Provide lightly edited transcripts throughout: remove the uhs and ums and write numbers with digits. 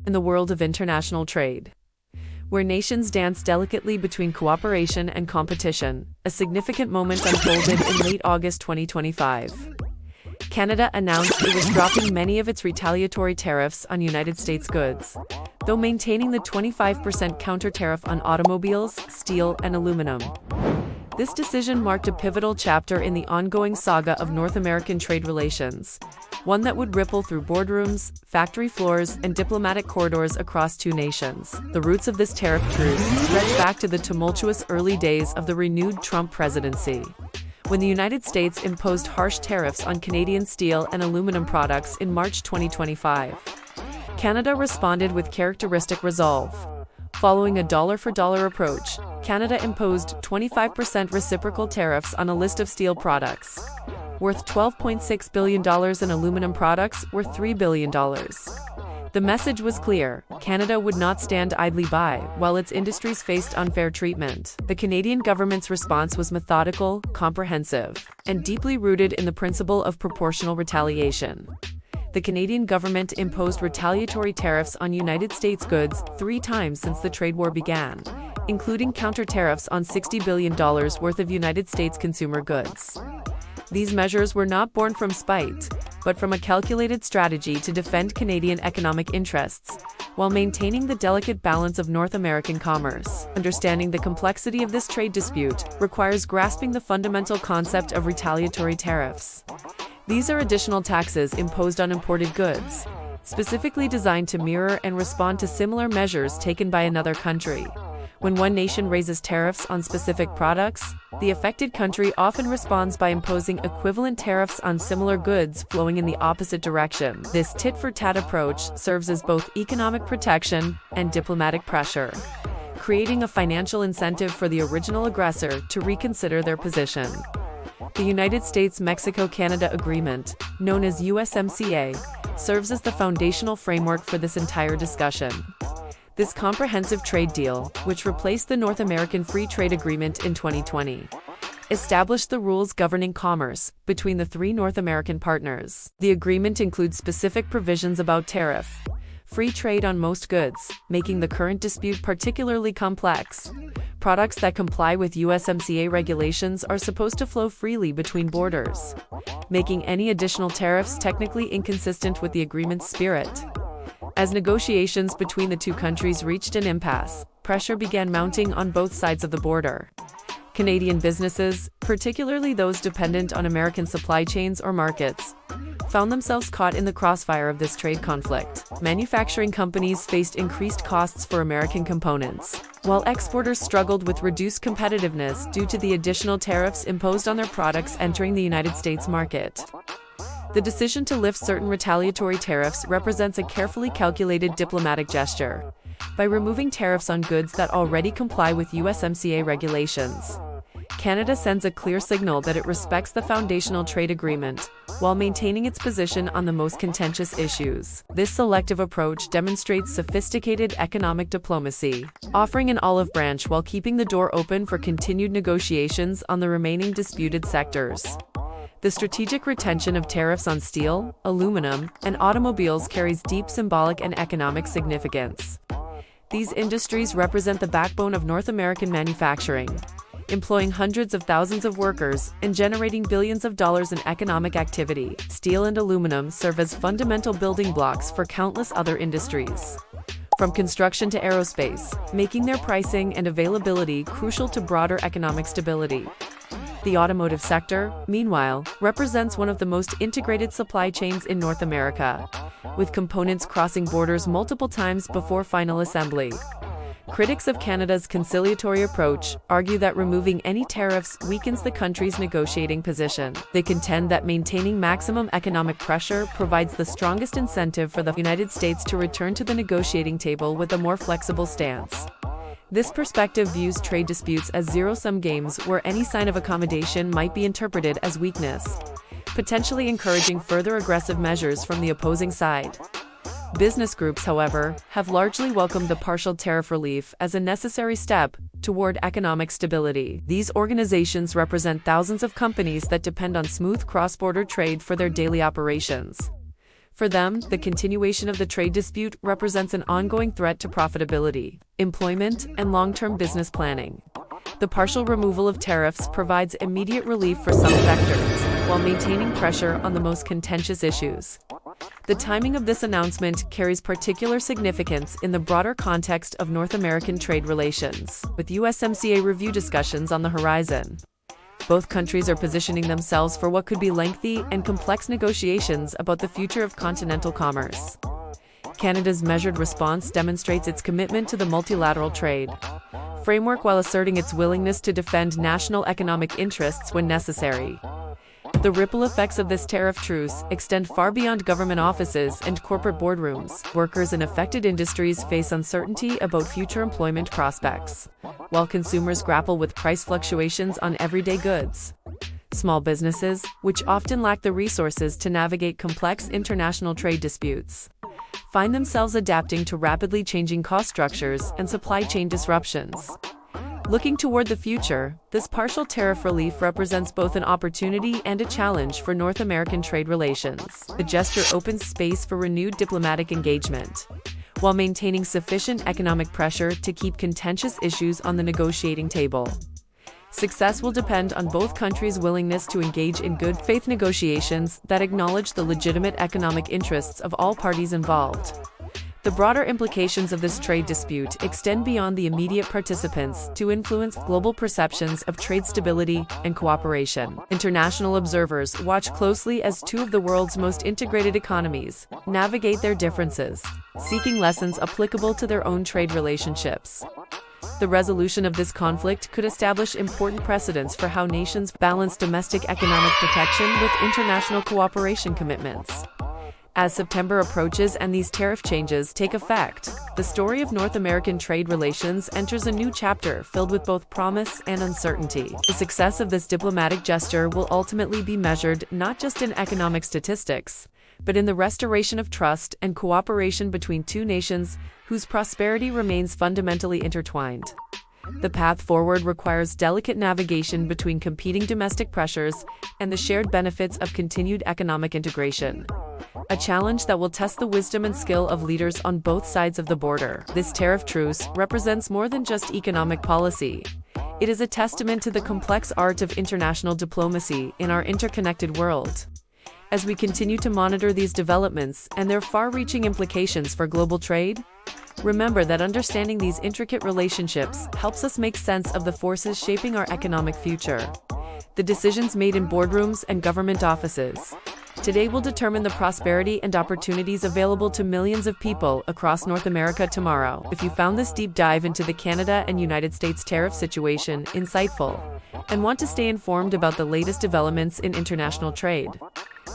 in the world of international trade, where nations dance delicately between cooperation and competition. A significant moment unfolded in late August 2025. Canada announced it was dropping many of its retaliatory tariffs on United States goods, though maintaining the 25% counter tariff on automobiles, steel, and aluminum. This decision marked a pivotal chapter in the ongoing saga of North American trade relations, one that would ripple through boardrooms, factory floors, and diplomatic corridors across two nations. The roots of this tariff truce stretch back to the tumultuous early days of the renewed Trump presidency, when the United States imposed harsh tariffs on Canadian steel and aluminum products in March 2025. Canada responded with characteristic resolve. Following a dollar-for-dollar approach, Canada imposed 25% reciprocal tariffs on a list of steel products worth $12.6 billion and aluminum products worth $3 billion. The message was clear: Canada would not stand idly by while its industries faced unfair treatment. The Canadian government's response was methodical, comprehensive, and deeply rooted in the principle of proportional retaliation. The Canadian government imposed retaliatory tariffs on United States goods 3 times since the trade war began, including counter tariffs on $60 billion worth of United States consumer goods. These measures were not born from spite, but from a calculated strategy to defend Canadian economic interests, while maintaining the delicate balance of North American commerce. Understanding the complexity of this trade dispute requires grasping the fundamental concept of retaliatory tariffs. These are additional taxes imposed on imported goods, specifically designed to mirror and respond to similar measures taken by another country. When one nation raises tariffs on specific products, the affected country often responds by imposing equivalent tariffs on similar goods flowing in the opposite direction. This tit-for-tat approach serves as both economic protection and diplomatic pressure, creating a financial incentive for the original aggressor to reconsider their position. The United States-Mexico-Canada Agreement, known as USMCA, serves as the foundational framework for this entire discussion. This comprehensive trade deal, which replaced the North American Free Trade Agreement in 2020, established the rules governing commerce between the 3 North American partners. The agreement includes specific provisions about tariff, free trade on most goods, making the current dispute particularly complex. Products that comply with USMCA regulations are supposed to flow freely between borders, making any additional tariffs technically inconsistent with the agreement's spirit. As negotiations between the 2 countries reached an impasse, pressure began mounting on both sides of the border. Canadian businesses, particularly those dependent on American supply chains or markets, found themselves caught in the crossfire of this trade conflict. Manufacturing companies faced increased costs for American components, while exporters struggled with reduced competitiveness due to the additional tariffs imposed on their products entering the United States market. The decision to lift certain retaliatory tariffs represents a carefully calculated diplomatic gesture. By removing tariffs on goods that already comply with USMCA regulations, Canada sends a clear signal that it respects the foundational trade agreement, while maintaining its position on the most contentious issues. This selective approach demonstrates sophisticated economic diplomacy, offering an olive branch while keeping the door open for continued negotiations on the remaining disputed sectors. The strategic retention of tariffs on steel, aluminum, and automobiles carries deep symbolic and economic significance. These industries represent the backbone of North American manufacturing, employing hundreds of thousands of workers and generating billions of dollars in economic activity. Steel and aluminum serve as fundamental building blocks for countless other industries, from construction to aerospace, making their pricing and availability crucial to broader economic stability. The automotive sector, meanwhile, represents one of the most integrated supply chains in North America, with components crossing borders multiple times before final assembly. Critics of Canada's conciliatory approach argue that removing any tariffs weakens the country's negotiating position. They contend that maintaining maximum economic pressure provides the strongest incentive for the United States to return to the negotiating table with a more flexible stance. This perspective views trade disputes as zero-sum games where any sign of accommodation might be interpreted as weakness, potentially encouraging further aggressive measures from the opposing side. Business groups, however, have largely welcomed the partial tariff relief as a necessary step toward economic stability. These organizations represent thousands of companies that depend on smooth cross-border trade for their daily operations. For them, the continuation of the trade dispute represents an ongoing threat to profitability, employment, and long-term business planning. The partial removal of tariffs provides immediate relief for some sectors, while maintaining pressure on the most contentious issues. The timing of this announcement carries particular significance in the broader context of North American trade relations, with USMCA review discussions on the horizon. Both countries are positioning themselves for what could be lengthy and complex negotiations about the future of continental commerce. Canada's measured response demonstrates its commitment to the multilateral trade framework while asserting its willingness to defend national economic interests when necessary. The ripple effects of this tariff truce extend far beyond government offices and corporate boardrooms. Workers in affected industries face uncertainty about future employment prospects, while consumers grapple with price fluctuations on everyday goods. Small businesses, which often lack the resources to navigate complex international trade disputes, find themselves adapting to rapidly changing cost structures and supply chain disruptions. Looking toward the future, this partial tariff relief represents both an opportunity and a challenge for North American trade relations. The gesture opens space for renewed diplomatic engagement, while maintaining sufficient economic pressure to keep contentious issues on the negotiating table. Success will depend on both countries' willingness to engage in good faith negotiations that acknowledge the legitimate economic interests of all parties involved. The broader implications of this trade dispute extend beyond the immediate participants to influence global perceptions of trade stability and cooperation. International observers watch closely as two of the world's most integrated economies navigate their differences, seeking lessons applicable to their own trade relationships. The resolution of this conflict could establish important precedents for how nations balance domestic economic protection with international cooperation commitments. As September approaches and these tariff changes take effect, the story of North American trade relations enters a new chapter filled with both promise and uncertainty. The success of this diplomatic gesture will ultimately be measured not just in economic statistics, but in the restoration of trust and cooperation between two nations whose prosperity remains fundamentally intertwined. The path forward requires delicate navigation between competing domestic pressures and the shared benefits of continued economic integration, a challenge that will test the wisdom and skill of leaders on both sides of the border. This tariff truce represents more than just economic policy. It is a testament to the complex art of international diplomacy in our interconnected world. As we continue to monitor these developments and their far-reaching implications for global trade, remember that understanding these intricate relationships helps us make sense of the forces shaping our economic future. The decisions made in boardrooms and government offices today will determine the prosperity and opportunities available to millions of people across North America tomorrow. If you found this deep dive into the Canada and United States tariff situation insightful and want to stay informed about the latest developments in international trade,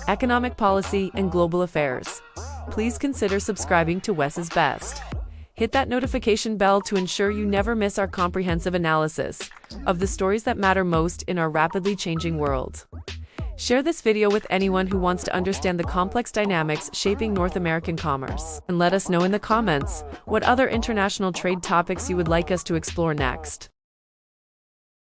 economic policy, and global affairs, please consider subscribing to Wes's Best. Hit that notification bell to ensure you never miss our comprehensive analysis of the stories that matter most in our rapidly changing world. Share this video with anyone who wants to understand the complex dynamics shaping North American commerce. And let us know in the comments what other international trade topics you would like us to explore next.